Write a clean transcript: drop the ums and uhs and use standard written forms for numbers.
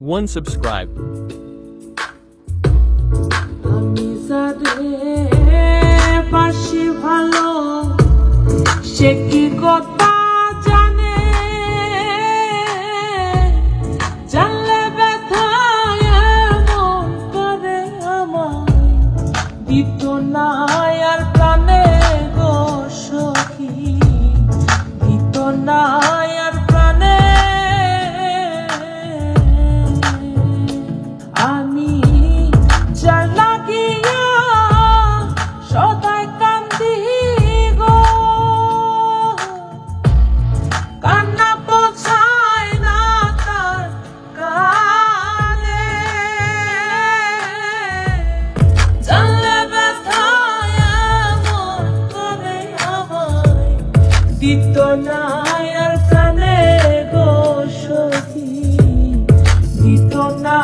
1 subscribe. আমি যারে বাসি ভালো সে কি কথা জানে, জানলে ব্যথায় এমন করে আমায় দিত না আর প্রাণে গো সখী, দিত না আর প্রাণে। আমি যার লাগিয়া সদাই কান্দি গো, কান্না পৌঁছায় না তার কানে, জানলে ব্যথায় এমন করে আমায় দিত না আর প্রাণে গো সখী, দিত না।